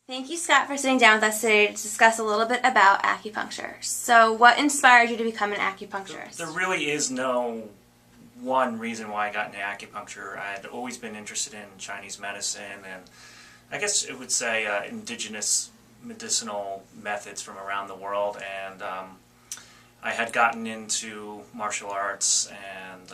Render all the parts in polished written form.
Thank you, Scott, for sitting down with us today to discuss a little bit about acupuncture. So, what inspired you to become an acupuncturist? There really is no one reason why I got into acupuncture. I had always been interested in Chinese medicine and I guess it would say indigenous medicinal methods from around the world, and I had gotten into martial arts and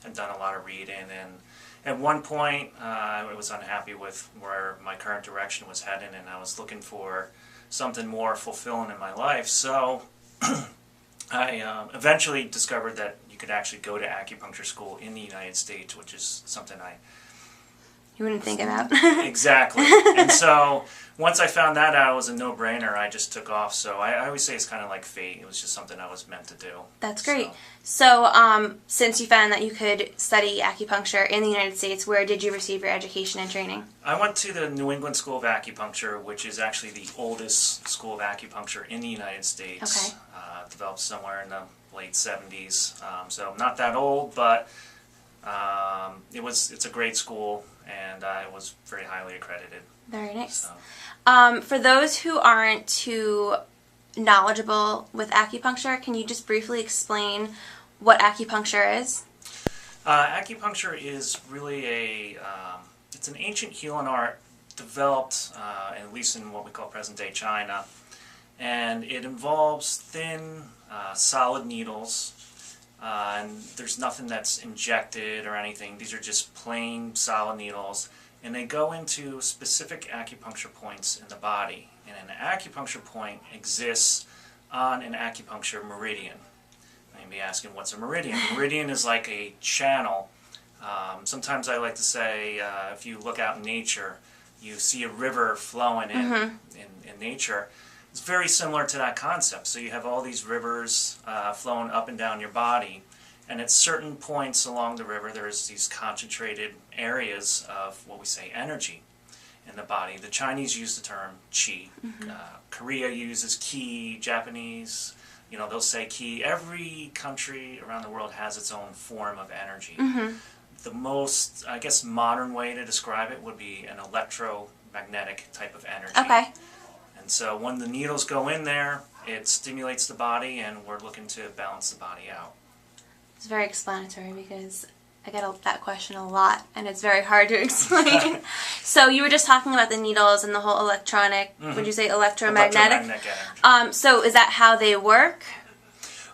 had done a lot of reading, and at one point I was unhappy with where my current direction was heading, and I was looking for something more fulfilling in my life. So I eventually discovered that you could actually go to acupuncture school in the United States, which is something you wouldn't think about. Exactly. And so once I found that out, it was a no-brainer. I just took off. So I always say it's kind of like fate. It was just something I was meant to do. That's great. So since you found that you could study acupuncture in the United States, where did you receive your education and training? I went to the New England School of Acupuncture, which is actually the oldest school of acupuncture in the United States. Okay. Developed somewhere in the late 70s. So not that old, but it's a great school, and it was very highly accredited. Very nice. So. For those who aren't too knowledgeable with acupuncture, can you just briefly explain what acupuncture is? Acupuncture is really it's an ancient healing art developed, at least in what we call present-day China, and it involves thin, solid needles. And there's nothing that's injected or anything. These are just plain solid needles, and they go into specific acupuncture points in the body. And an acupuncture point exists on an acupuncture meridian. You may be asking, what's a meridian? A meridian is like a channel. Sometimes I like to say, if you look out in nature, you see a river flowing in nature. It's very similar to that concept. So you have all these rivers flowing up and down your body, and at certain points along the river there's these concentrated areas of what we say energy in the body. The Chinese use the term qi. Korea uses ki. Japanese, they'll say ki. Every country around the world has its own form of energy. The most, I guess, modern way to describe it would be an electromagnetic type of energy. Okay. And so when the needles go in there, it stimulates the body, and we're looking to balance the body out. It's very explanatory because I get that question a lot, and it's very hard to explain. So you were just talking about the needles and the whole electronic, would you say electromagnetic? Electromagnetic energy. So is that how they work?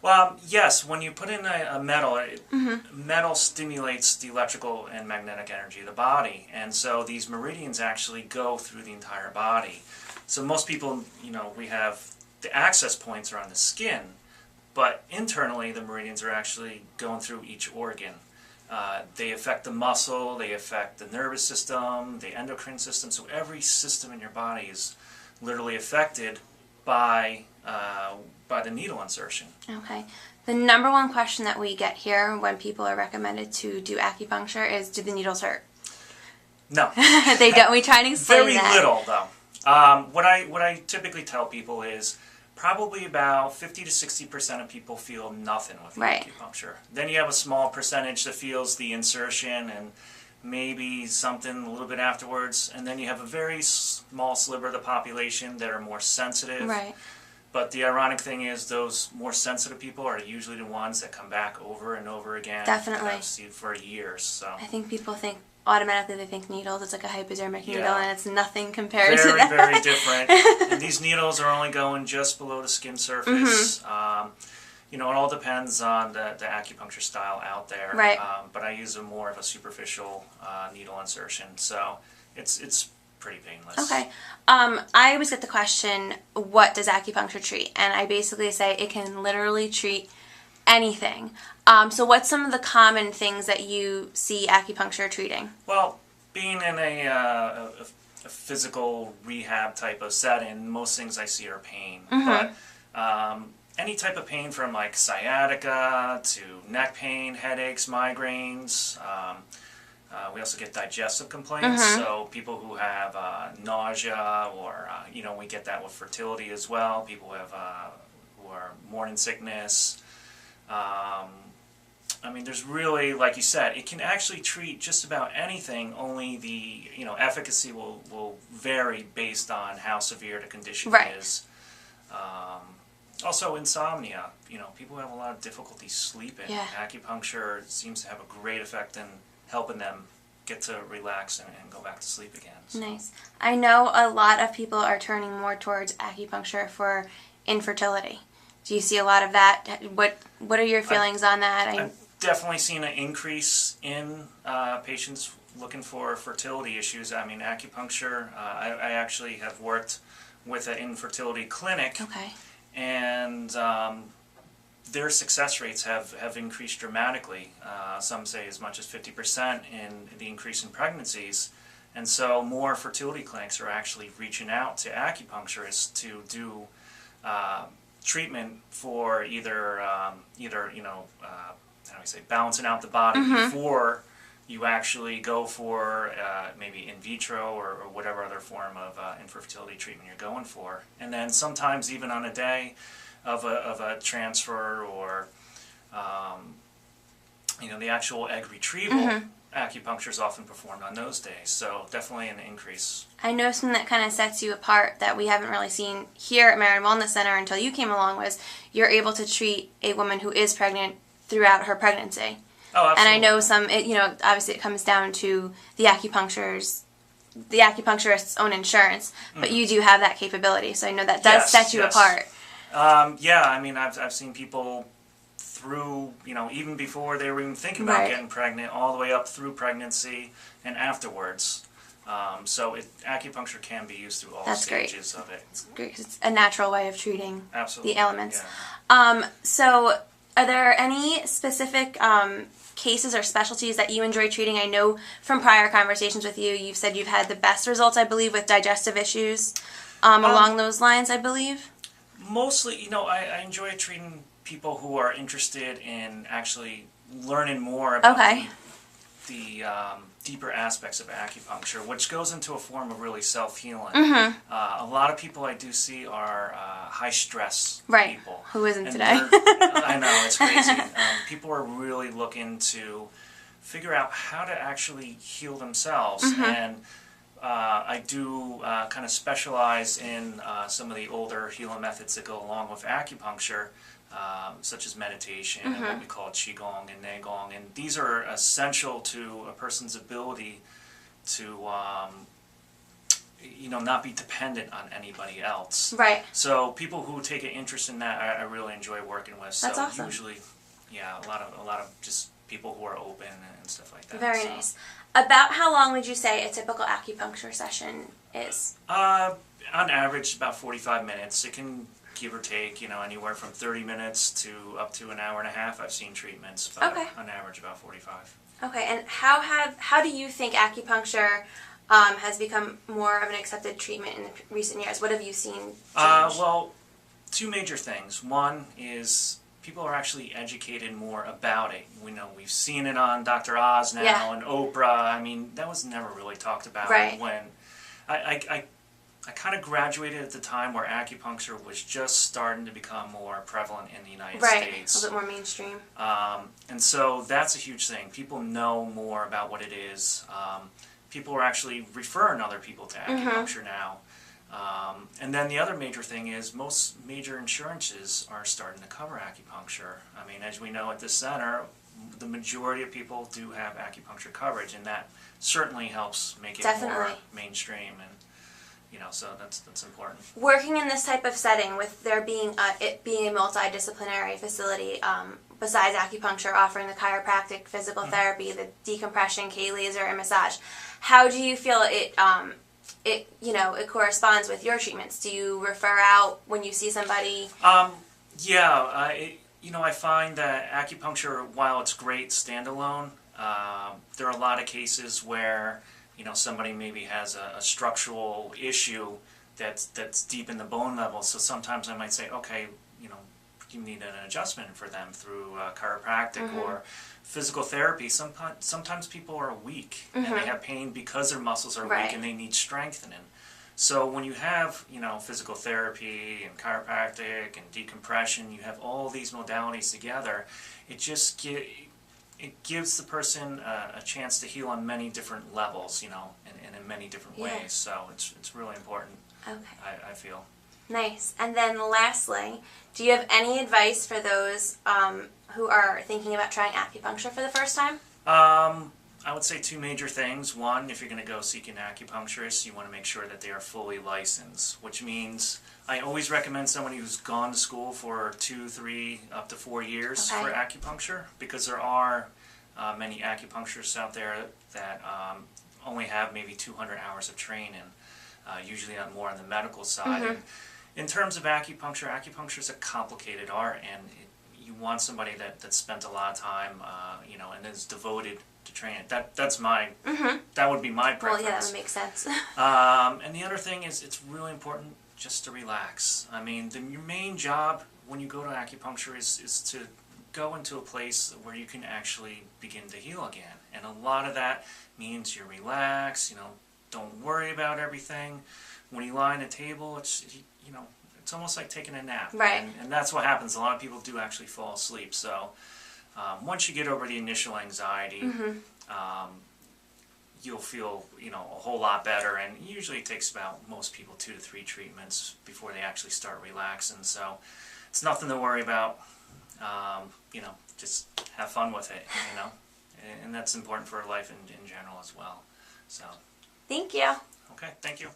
Well, yes. When you put in a metal, metal stimulates the electrical and magnetic energy of the body, and so these meridians actually go through the entire body. So most people, we have the access points are on the skin, but internally the meridians are actually going through each organ. They affect the muscle, they affect the nervous system, the endocrine system, so every system in your body is literally affected by the needle insertion. Okay. The number one question that we get here when people are recommended to do acupuncture is, do the needles hurt? No. They don't. We try and explain Very that. little, though. What I typically tell people is probably about 50 to 60% of people feel nothing with acupuncture. Then you have a small percentage that feels the insertion and maybe something a little bit afterwards, and then you have a very small sliver of the population that are more sensitive. Right. But the ironic thing is those more sensitive people are usually the ones that come back over and over again. Definitely. And I've seen for years. So. I think people automatically they think needles, it's like a hypodermic needle, and it's nothing compared to that. Very, very different. And these needles are only going just below the skin surface. It all depends on the acupuncture style out there. Right. But I use more of a superficial needle insertion, so it's pretty painless. Okay. I always get the question, what does acupuncture treat? And I basically say it can literally treat anything. So what's some of the common things that you see acupuncture treating? Well, being in a physical rehab type of setting, most things I see are pain. But any type of pain from like sciatica to neck pain, headaches, migraines. We also get digestive complaints, so people who have nausea, or we get that with fertility as well. People who have who are morning sickness. I mean, there's really, like you said, it can actually treat just about anything, only the, efficacy will vary based on how severe the condition Right. is. Also, insomnia. People have a lot of difficulty sleeping. Yeah. Acupuncture seems to have a great effect in helping them get to relax and go back to sleep again. So. Nice. I know a lot of people are turning more towards acupuncture for infertility. Do you see a lot of that? What are your feelings on that? I've definitely seen an increase in patients looking for fertility issues. I mean, acupuncture, I actually have worked with an infertility clinic. Okay. And their success rates have increased dramatically. Some say as much as 50% in the increase in pregnancies. And so more fertility clinics are actually reaching out to acupuncturists to do treatment for either how do we say, balancing out the body before you actually go for maybe in vitro or whatever other form of infertility treatment you're going for. And then sometimes even on a day of a transfer or the actual egg retrieval, acupuncture is often performed on those days. So definitely an increase. I know something that kind of sets you apart that we haven't really seen here at Marion Wellness Center until you came along was you're able to treat a woman who is pregnant throughout her pregnancy. Oh, absolutely. And I know obviously it comes down to the acupuncturist's own insurance, but you do have that capability, so I know that does set you apart. Yeah, I mean, I've seen people through, even before they were even thinking about getting pregnant, all the way up through pregnancy and afterwards. So acupuncture can be used through all stages of it. It's great 'cause it's a natural way of treating the elements. Yeah. So are there any specific cases or specialties that you enjoy treating? I know from prior conversations with you, you've said you've had the best results, I believe, with digestive issues along those lines, I believe. Mostly, I enjoy treating people who are interested in actually learning more about the deeper aspects of acupuncture, which goes into a form of really self-healing. A lot of people I do see are high-stress people. Who isn't and today? I know, it's crazy. People are really looking to figure out how to actually heal themselves. And I do kind of specialize in some of the older healing methods that go along with acupuncture, such as meditation and what we call Qigong and Neigong. And these are essential to a person's ability to, not be dependent on anybody else. Right. So people who take an interest in that, I really enjoy working with. So that's awesome. Usually, a lot of just people who are open and stuff like that. Very nice. About how long would you say a typical acupuncture session is? On average, about 45 minutes. It can give or take, anywhere from 30 minutes to up to an hour and a half. I've seen treatments, but on average about 45. Okay, and how do you think acupuncture has become more of an accepted treatment in the recent years? What have you seen change? Well, two major things. One is people are actually educated more about it. We've seen it on Dr. Oz now and Oprah. I mean, that was never really talked about when I kind of graduated at the time where acupuncture was just starting to become more prevalent in the United States. A little bit more mainstream. And so that's a huge thing. People know more about what it is. People are actually referring other people to acupuncture now. And then the other major thing is most major insurances are starting to cover acupuncture. I mean, as we know at this center, the majority of people do have acupuncture coverage, and that certainly helps make it more mainstream. And so that's important. Working in this type of setting, with there being it being a multidisciplinary facility, besides acupuncture, offering the chiropractic, physical therapy, the decompression, K-laser, and massage, how do you feel it corresponds with your treatments? Do you refer out when you see somebody? I find that acupuncture, while it's great standalone, there are a lot of cases where somebody maybe has a structural issue that's deep in the bone level. So sometimes I might say, okay, you need an adjustment for them through chiropractic or physical therapy. Sometimes people are weak and they have pain because their muscles are weak and they need strengthening. So when you have, physical therapy and chiropractic and decompression, you have all these modalities together, it just it gives the person a chance to heal on many different levels, you know, and in many different ways. So it's really important. Okay. I feel. Nice. And then lastly, do you have any advice for those who are thinking about trying acupuncture for the first time? I would say two major things. One, if you're going to go seek an acupuncturist, you want to make sure that they are fully licensed, which means I always recommend somebody who's gone to school for 2, 3, up to 4 years for acupuncture, because there are many acupuncturists out there that only have maybe 200 hours of training, usually not more on the medical side. And in terms of acupuncture, acupuncture is a complicated art, and you want somebody that spent a lot of time, you know, and is devoted to training. That's my, that would be my preference. Well, yeah, that would make sense. And the other thing is, it's really important just to relax. I mean, your main job when you go to acupuncture is to go into a place where you can actually begin to heal again. And a lot of that means you relax, you know, don't worry about everything. When you lie on a table, it's, you know, it's almost like taking a nap. Right. And that's what happens. A lot of people do actually fall asleep. So once you get over the initial anxiety, you'll feel, you know, a whole lot better. And usually it takes about, most people, 2 to 3 treatments before they actually start relaxing. So it's nothing to worry about. You know, just have fun with it, you know. And that's important for life in general as well. So. Thank you. Okay, thank you.